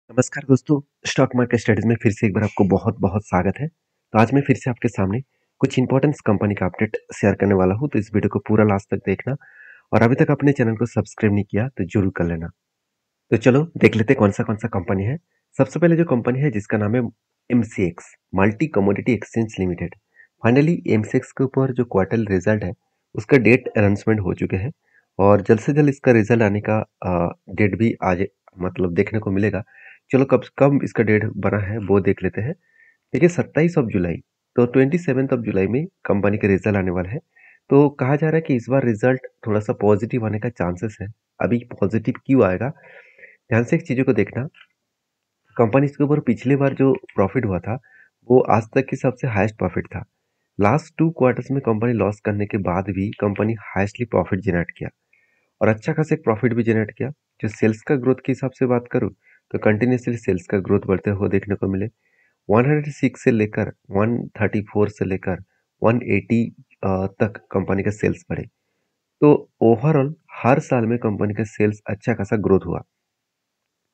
नमस्कार दोस्तों, stock market studies में फिर से एक बार आपको बहुत-बहुत स्वागत है। तो आज मैं फिर से आपके सामने कुछ इंपॉर्टेंट कंपनी का अपडेट शेयर करने वाला हूँ, तो इस वीडियो को पूरा लास्ट तक देखना और अभी तक अपने चैनल को सब्सक्राइब नहीं किया तो जरूर कर लेना। तो चलो देख लेते हैं कौन सा कंपनी है। सबसे पहले जो कंपनी है जिसका नाम है MCX multi commodity exchange limited. Finally MCX के ऊपर जो क्वार्टर रिजल्ट है उसका डेट अनाउंसमेंट हो चुके हैं और जल्द से जल्द इसका रिजल्ट आने का डेट भी आज मतलब देखने को मिलेगा। चलो कब कब इसका डेट बना है वो देख लेते हैं। देखिए 27 जुलाई, तो 27 जुलाई में कंपनी के रिजल्ट आने वाला है। तो कहा जा रहा है कि इस बार रिजल्ट थोड़ा सा पॉजिटिव आने का चांसेस है। अभी पॉजिटिव क्यों आएगा, ध्यान से एक चीज़ों को देखना। कंपनी के ऊपर पिछली बार जो प्रॉफिट हुआ था वो आज तक की सबसे हाईएस्ट प्रॉफिट था। लास्ट 2 क्वार्टर्स में कंपनी लॉस करने के बाद भी कंपनी हाईएस्टली प्रॉफिट जनरेट किया और अच्छा खासा एक प्रॉफिट भी जनरेट किया। जो सेल्स का ग्रोथ के हिसाब से बात करूँ तो कंटिन्यूसली सेल्स का ग्रोथ बढ़ते हुए देखने को मिले। 106 से लेकर 134 से लेकर 180 तक कंपनी का सेल्स बढ़े। तो ओवरऑल हर साल में कंपनी का सेल्स अच्छा खासा ग्रोथ हुआ।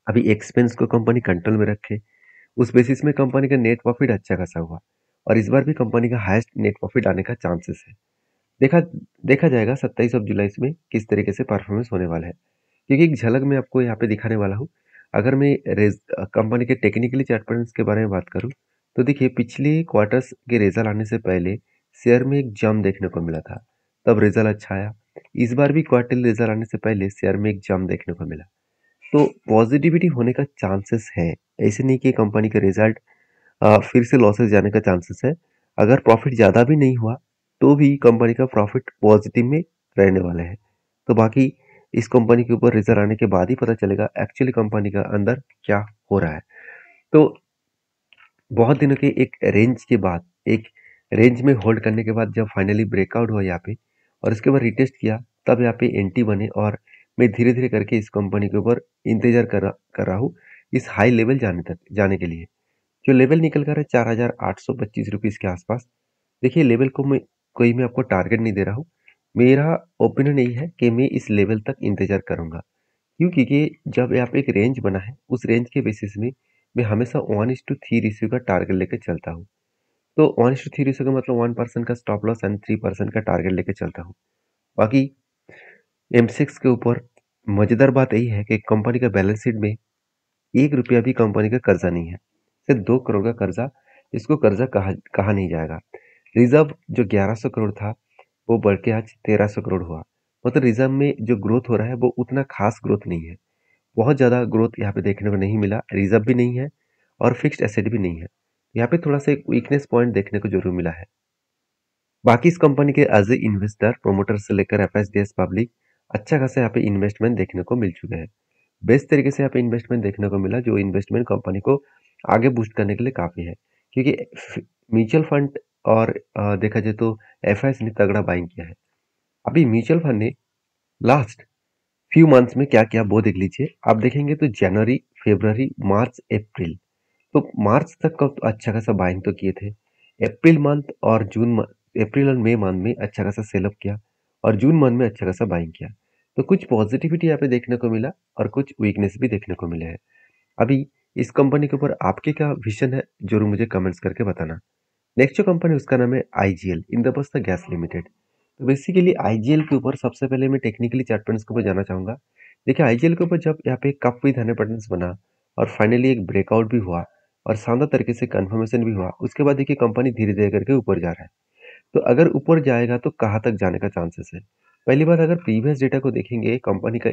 अभी एक्सपेंस को कंपनी कंट्रोल में रखे, उस बेसिस में कंपनी का नेट प्रॉफिट अच्छा खासा हुआ और इस बार भी कंपनी का हाईएस्ट नेट प्रॉफिट आने का चांसेस है। देखा देखा जाएगा 27 जुलाई में किस तरीके से परफॉर्मेंस होने वाला है, क्योंकि एक झलक मैं आपको यहाँ पे दिखाने वाला हूँ। अगर मैं कंपनी के टेक्निकली चार्ट पैटर्न्स के बारे में बात करूँ तो देखिए पिछले क्वार्टर्स के रिजल्ट आने से पहले शेयर में एक जंप देखने को मिला था, तब रिजल्ट अच्छा आया। इस बार भी क्वार्टरली रिजल्ट आने से पहले शेयर में एक जंप देखने को मिला, तो पॉजिटिविटी होने का चांसेस है। ऐसे नहीं कि कंपनी का रिजल्ट फिर से लॉसेस जाने का चांसेस है। अगर प्रॉफिट ज़्यादा भी नहीं हुआ तो भी कंपनी का प्रॉफिट पॉजिटिव में रहने वाला है। तो बाकी इस कंपनी के ऊपर रिजल्ट आने के बाद ही पता चलेगा एक्चुअली कंपनी का अंदर क्या हो रहा है। तो बहुत दिनों के एक रेंज के बाद, एक रेंज में होल्ड करने के बाद जब फाइनली ब्रेकआउट हुआ यहाँ पे और उसके बाद रिटेस्ट किया, तब यहाँ पे एंट्री बने और मैं धीरे धीरे करके इस कंपनी के ऊपर इंतजार कर रहा हूँ इस हाई लेवल जाने के लिए। जो लेवल निकल कर है 4,825 रुपीज़ के आसपास। देखिए लेवल को मैं आपको टारगेट नहीं दे रहा हूँ। मेरा ओपिनियन यही है कि मैं इस लेवल तक इंतजार करूंगा। क्यों? क्योंकि जब यहाँ पे एक रेंज बना है उस रेंज के बेसिस में मैं हमेशा 1:3 रेशियो का टारगेट लेके चलता हूँ। तो 1:3 रेशियो का मतलब 1% का स्टॉप लॉस एंड 3% का टारगेट लेके चलता हूँ। बाकी M6 के ऊपर मजेदार बात यही है कि कंपनी का बैलेंस शीट में 1 रुपया भी कंपनी का कर्जा नहीं है। सिर्फ 2 करोड़ का कर्जा, इसको कर्जा कहा नहीं जाएगा। रिजर्व जो 1100 करोड़ था वो बढ़ के आज 1300 करोड़ हुआ। मतलब रिजर्व में जो ग्रोथ हो रहा है वो उतना खास ग्रोथ नहीं है। बहुत ज़्यादा ग्रोथ यहाँ पे देखने को नहीं मिला, रिजर्व भी नहीं है और फिक्स्ड एसेट भी नहीं है। यहाँ पे थोड़ा सा एक वीकनेस पॉइंट देखने को जरूर मिला है। बाकी इस कंपनी के एज ए इन्वेस्टर, प्रोमोटर से लेकर एफएसडीएस पब्लिक अच्छा खासा यहाँ पे इन्वेस्टमेंट देखने को मिल चुके हैं। बेस्ट तरीके से यहाँ पे इन्वेस्टमेंट देखने को मिला, जो इन्वेस्टमेंट कंपनी को आगे बूस्ट करने के लिए काफ़ी है। क्योंकि म्यूचुअल फंड और देखा जाए तो एफआईएस ने तगड़ा बाइंग किया है। अभी म्यूचुअल फंड ने लास्ट फ्यू मंथ्स में क्या किया वो देख लीजिए। आप देखेंगे तो जनवरी, फरवरी, मार्च, अप्रैल, तो मार्च तक का तो अच्छा खासा बाइंग तो किए थे। अप्रैल मंथ और अप्रैल और मई मंथ में अच्छा खासा सेलअप किया और जून मंथ में अच्छा खासा बाइंग किया। तो कुछ पॉजिटिविटी यहाँ पे देखने को मिला और कुछ वीकनेस भी देखने को मिले हैं। अभी इस कंपनी के ऊपर आपके क्या विजन है जरूर मुझे कमेंट्स करके बताना। नेक्स्ट जो कंपनी उसका नाम है आईजीएल, इंद्रप्रस्थ गैस लिमिटेड। तो बेसिकली आईजीएल के ऊपर सबसे पहले मैं टेक्निकली चार्ट पैटर्न्स के ऊपर जाना चाहूंगा। देखिए आईजीएल के ऊपर जब यहाँ पे कप विद 100 पैटर्न्स बना और फाइनली एक ब्रेकआउट भी हुआ और शानदार तरीके से कंफर्मेशन भी हुआ, उसके बाद देखिए कंपनी धीरे धीरे करके ऊपर जा रहा है। तो अगर ऊपर जाएगा तो कहाँ तक जाने का चांसेस है। पहली बात, अगर प्रीवियस डेटा को देखेंगे कंपनी का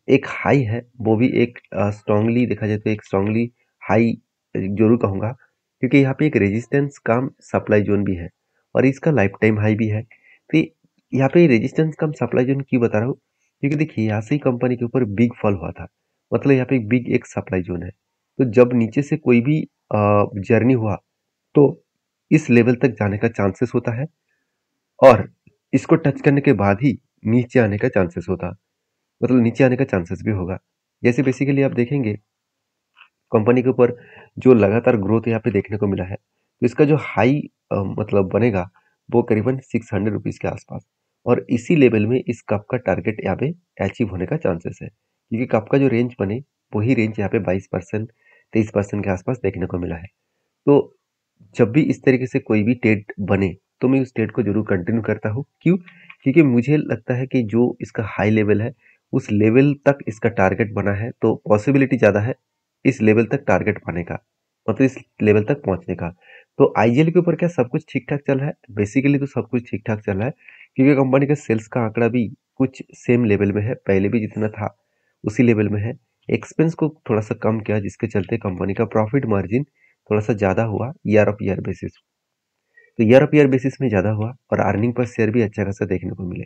एक हाई है, वो भी एक स्ट्रांगली देखा जाए तो एक स्ट्रांगली हाई जरूर कहूंगा, क्योंकि यहाँ पे एक रेजिस्टेंस कम सप्लाई जोन भी है और इसका लाइफ टाइम हाई भी है। तो यहाँ पे रेजिस्टेंस कम सप्लाई जोन क्यों बता रहा हूँ, क्योंकि देखिए यहाँ से ही कंपनी के ऊपर बिग फॉल हुआ था। मतलब यहाँ पे एक बिग एक सप्लाई जोन है। तो जब नीचे से कोई भी जर्नी हुआ तो इस लेवल तक जाने का चांसेस होता है और इसको टच करने के बाद ही नीचे आने का चांसेस होता, मतलब नीचे आने का चांसेस भी होगा। जैसे बेसिकली आप देखेंगे कंपनी के ऊपर जो लगातार ग्रोथ यहाँ पे देखने को मिला है, तो इसका जो हाई मतलब बनेगा वो करीबन 600 रुपीज़ के आसपास और इसी लेवल में इस कप का टारगेट यहाँ पे अचीव होने का चांसेस है, क्योंकि कप का जो रेंज बने वही रेंज यहाँ पे 22% 23% के आसपास देखने को मिला है। तो जब भी इस तरीके से कोई भी ट्रेड बने तो मैं उस ट्रेड को जरूर कंटिन्यू करता हूँ। क्यों? क्योंकि मुझे लगता है कि जो इसका हाई लेवल है उस लेवल तक इसका टारगेट बना है, तो पॉसिबिलिटी ज़्यादा है इस लेवल तक टारगेट पाने का, मतलब इस लेवल तक पहुंचने का। तो आईजीएल के ऊपर क्या सब कुछ ठीक ठाक चल रहा है? बेसिकली तो सब कुछ ठीक ठाक चल रहा है, क्योंकि कंपनी का सेल्स का आंकड़ा भी कुछ सेम लेवल में है, पहले भी जितना था उसी लेवल में है। एक्सपेंस को थोड़ा सा कम किया, जिसके चलते कंपनी का प्रॉफिट मार्जिन थोड़ा सा ज़्यादा हुआ ईयर ऑफ ईयर बेसिस। तो ईयर ऑफ ईयर बेसिस में ज़्यादा हुआ और अर्निंग पर शेयर भी अच्छा खासा देखने को मिले।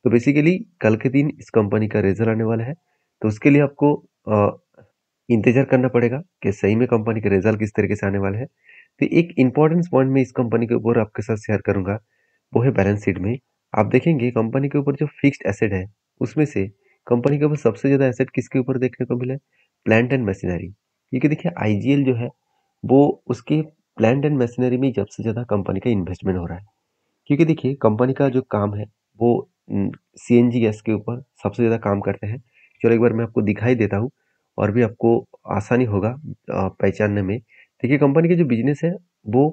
तो बेसिकली कल के दिन इस कंपनी का रिजल्ट आने वाला है, तो उसके लिए आपको इंतजार करना पड़ेगा कि सही में कंपनी के रिजल्ट किस तरीके से आने वाले हैं। तो एक इंपॉर्टेंट पॉइंट मैं इस कंपनी के ऊपर आपके साथ शेयर करूंगा, वो है बैलेंस शीट में। आप देखेंगे कंपनी के ऊपर जो फिक्स्ड एसेट है उसमें से कंपनी के ऊपर सबसे ज्यादा एसेट किसके ऊपर देखने को मिला है? Plant and machinery. क्योंकि देखिए आईजीएल जो है वो उसके प्लांट एंड मशीनरी में सबसे ज्यादा कंपनी का इन्वेस्टमेंट हो रहा है। क्योंकि देखिए कंपनी का जो काम है वो सीएनजी गैस के ऊपर सबसे ज़्यादा काम करते हैं। चलो एक बार मैं आपको दिखाई देता हूँ और भी आपको आसानी होगा पहचानने में। देखिए कंपनी का जो बिजनेस है वो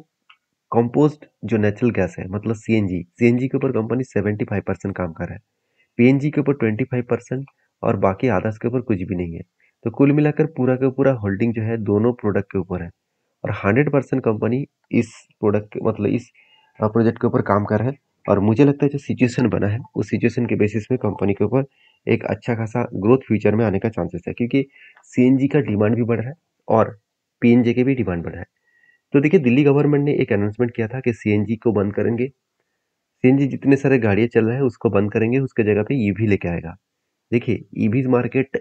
कंपोस्ट जो नेचुरल गैस है, मतलब सीएनजी, सीएनजी के ऊपर कंपनी 75% काम कर रहा है, पीएनजी के ऊपर 25% और बाकी आदर्श के ऊपर कुछ भी नहीं है। तो कुल मिलाकर पूरा का पूरा होल्डिंग जो है दोनों प्रोडक्ट के ऊपर है और 100% कंपनी इस प्रोडक्ट मतलब इस प्रोजेक्ट के ऊपर काम कर रहा है। और मुझे लगता है जो सिचुएशन बना है उस सिचुएशन के बेसिस में कंपनी के ऊपर एक अच्छा खासा ग्रोथ फ्यूचर में आने का चांसेस है, क्योंकि सीएनजी का डिमांड भी बढ़ रहा है और पीएनजी के भी डिमांड बढ़ रहा है। तो देखिए दिल्ली गवर्नमेंट ने एक अनाउंसमेंट किया था कि सीएनजी को बंद करेंगे, सीएनजी जितने सारे गाड़ियां चल रहे हैं उसको बंद करेंगे, उसके जगह पे ईवी लेके आएगा। देखिए ईवीज मार्केट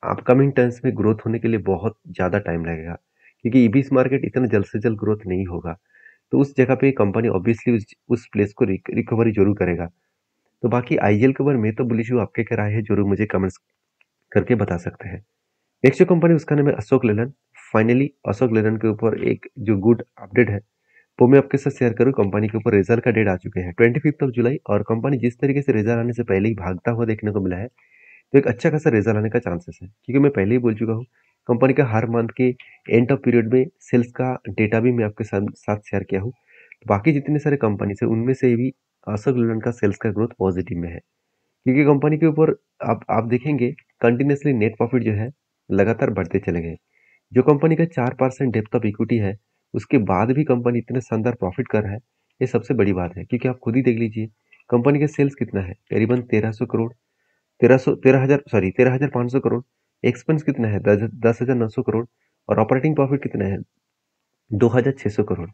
अपकमिंग टाइम्स में ग्रोथ होने के लिए बहुत ज़्यादा टाइम लगेगा, क्योंकि ईवीज मार्केट इतना जल्द से जल्द ग्रोथ नहीं होगा। तो उस जगह पे कंपनी ऑब्वियसली उस प्लेस को रिकवरी जरूर करेगा। तो बाकी आईजीएल के ऊपर मैं तो बुलिश हूँ, आपके क्या राय है जरूर मुझे कमेंट्स करके बता सकते हैं। नेक्स्ट जो कंपनी उसका नाम है अशोक लेलैंड। फाइनली अशोक लेलैंड के ऊपर एक जो गुड अपडेट है वो मैं आपके साथ शेयर करूँ। कंपनी के ऊपर रिजल्ट का डेट आ चुके हैं 25 जुलाई, और कंपनी जिस तरीके से रिजल्ट आने से पहले ही भागता हुआ देखने को मिला है, तो एक अच्छा खासा रिजल्ट आने का चांसेस है। क्योंकि मैं पहले ही बोल चुका हूँ कंपनी का हर मंथ के एंड ऑफ पीरियड में सेल्स का डेटा भी मैं आपके साथ शेयर किया हूँ। तो बाकी जितने सारे कंपनी है उनमें से भी अशोक लेलैंड का सेल्स का ग्रोथ पॉजिटिव में है, क्योंकि कंपनी के ऊपर आप देखेंगे कंटिन्यूसली नेट प्रॉफिट जो है लगातार बढ़ते चले गए। जो कंपनी का 4% डेप्थ ऑफ इक्विटी है उसके बाद भी कंपनी इतने शानदार प्रॉफिट कर रहा है, ये सबसे बड़ी बात है। क्योंकि आप खुद ही देख लीजिए कंपनी का सेल्स कितना है, करीबन 1300 करोड़, 13,500 करोड़। एक्सपेंस कितना है, 10,900 करोड़। और ऑपरेटिंग प्रॉफिट कितना है, 2,600 करोड़।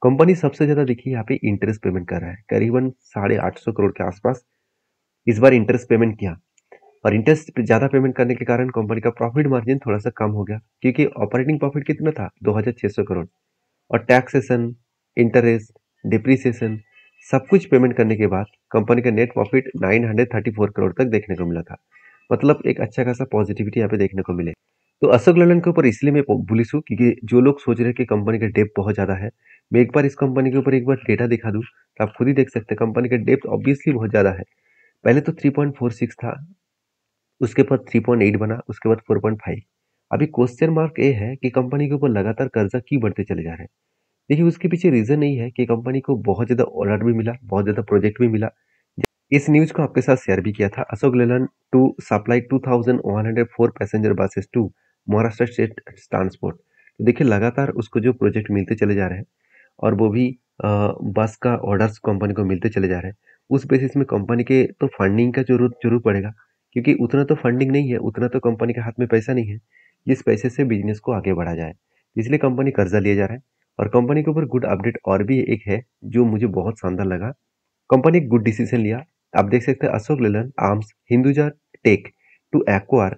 कंपनी सबसे ज्यादा देखिए यहाँ पे इंटरेस्ट पेमेंट कर रहा है, करीबन 850 करोड़ के आसपास इस बार इंटरेस्ट पेमेंट किया। और इंटरेस्ट ज्यादा पेमेंट करने के कारण कंपनी का प्रॉफिट मार्जिन थोड़ा सा कम हो गया, क्योंकि ऑपरेटिंग प्रॉफिट कितना था, 2,600 करोड़। और टैक्सेशन, इंटरेस्ट, डिप्रिसिएशन सब कुछ पेमेंट करने के बाद कंपनी का नेट प्रॉफिट 934 करोड़ तक देखने को मिला था। मतलब एक अच्छा खासा पॉजिटिविटी यहाँ पे देखने को मिले। तो अशोक लेलैंड के ऊपर इसलिए मैं बुलिश हूँ, क्योंकि जो लोग सोच रहे हैं कि कंपनी का डेप्थ बहुत ज्यादा है, मैं एक बार इस कंपनी के ऊपर एक बार डेटा दिखा दूं तो आप खुद ही देख सकते हैं कंपनी का डेप्थ ऑब्वियसली बहुत ज्यादा है। पहले तो 3.46 था, उसके बाद 3.8 बना, उसके बाद 4.5। अभी क्वेश्चन मार्क ये है कि कंपनी के ऊपर लगातार कर्जा क्यों बढ़ते चले जा रहे हैं। देखिए उसके पीछे रीजन नहीं है कि कंपनी को बहुत ज्यादा ऑर्डर भी मिला, बहुत ज्यादा प्रोजेक्ट भी मिला। इस न्यूज को आपके साथ शेयर भी किया था। Ashok Leyland to supply 2104 passenger buses to Maharashtra state transport. तो देखिए लगातार उसको जो प्रोजेक्ट मिलते चले जा रहे हैं और वो भी बस का ऑर्डर्स कंपनी को मिलते चले जा रहे हैं। उस बेसिस में कंपनी के तो फंडिंग का जरूरत जरूर पड़ेगा, क्योंकि उतना तो फंडिंग नहीं है, उतना तो कंपनी के हाथ में पैसा नहीं है जिस पैसे से बिजनेस को आगे बढ़ा जाए। इसलिए कंपनी कर्जा लिया जा रहा है। और कंपनी के ऊपर गुड अपडेट और भी एक है जो मुझे बहुत शानदार लगा। कंपनी गुड डिसीजन लिया। आप देख सकते हैं Ashok Leyland arms Hinduja tech to acquire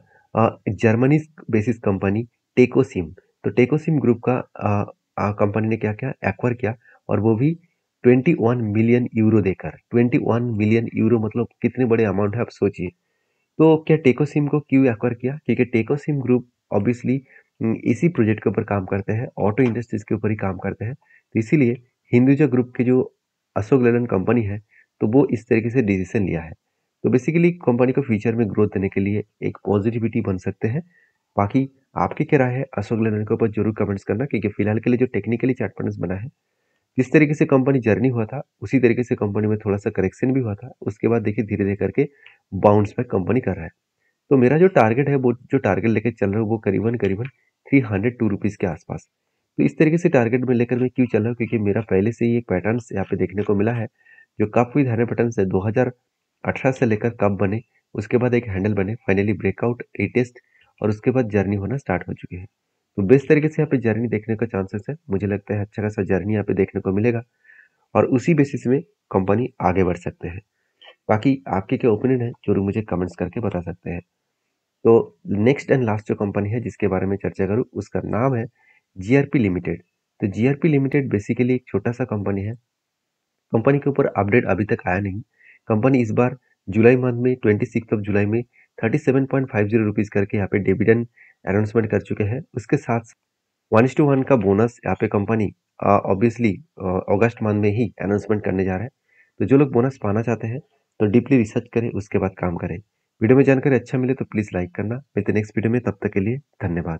Germany basis company Tecosim. तो टेकोसिम ग्रुप का कंपनी ने क्या किया, एक्वायर किया, और वो भी 21 मिलियन यूरो देकर। 21 मिलियन यूरो मतलब कितने बड़े अमाउंट है आप सोचिए। तो क्या टेकोसिम को क्यों एक्वायर किया, क्योंकि टेकोसिम ग्रुप ऑब्वियसली इसी प्रोजेक्ट के ऊपर काम करते हैं, ऑटो इंडस्ट्रीज के ऊपर ही काम करते हैं। तो इसीलिए हिंदुजा ग्रुप के जो अशोक लेलैंड कंपनी है तो वो इस तरीके से डिसीजन लिया है। तो बेसिकली कंपनी को फ्यूचर में ग्रोथ देने के लिए एक पॉजिटिविटी बन सकते हैं। बाकी आपकी क्या राय है अशोक लेलैंड के ऊपर जरूर कमेंट्स करना, क्योंकि फिलहाल के लिए जो टेक्निकली चार्ट पैटर्न्स बना है, जिस तरीके से कंपनी जर्नी हुआ था उसी तरीके से कंपनी में थोड़ा सा करेक्शन भी हुआ था। उसके बाद देखिए धीरे धीरे करके बाउंस बैक कंपनी कर रहा है। तो मेरा जो टारगेट है, वो जो टारगेट लेके चल रहा हूँ, वो करीबन करीबन 302 रुपीज़ के आसपास। तो इस तरीके से टारगेट में लेकर मैं क्यों चल रहा हूँ, क्योंकि मेरा पहले से ही एक पैटर्न यहाँ पे देखने को मिला है, जो कप विद हैंडल पैटर्न है 2018 से लेकर कप बने, उसके बाद एक हैंडल बने, फाइनली ब्रेकआउट, रीटेस्ट और उसके बाद जर्नी होना स्टार्ट हो चुकी है। तो बेस्ट तरीके से यहाँ पे जर्नी देखने का चांसेस है, मुझे लगता है अच्छा खासा जर्नी यहाँ पे देखने को मिलेगा और उसी बेसिस में कंपनी आगे बढ़ सकते हैं। बाकी आपके क्या ओपिनियन है, जरूर मुझे कमेंट्स करके बता सकते हैं। तो नेक्स्ट एंड लास्ट जो कंपनी है जिसके बारे में चर्चा करूँ, उसका नाम है जीआरपी लिमिटेड। तो जीआरपी लिमिटेड बेसिकली एक छोटा सा कंपनी है। कंपनी के ऊपर अपडेट अभी तक आया नहीं। कंपनी इस बार जुलाई मंथ में 26 ऑफ जुलाई में 37.50 रुपीज़ करके यहाँ पे डिविडेंड अनाउंसमेंट कर चुके हैं। उसके साथ 1:1 का बोनस यहाँ पे कंपनी ऑब्वियसली अगस्त मंथ में ही अनाउंसमेंट करने जा रहा है। तो जो लोग बोनस पाना चाहते हैं तो डीपली रिसर्च करें, उसके बाद काम करें। वीडियो में जानकारी अच्छा मिले तो प्लीज़ लाइक करना। मिलते नेक्स्ट वीडियो में, तब तक के लिए धन्यवाद।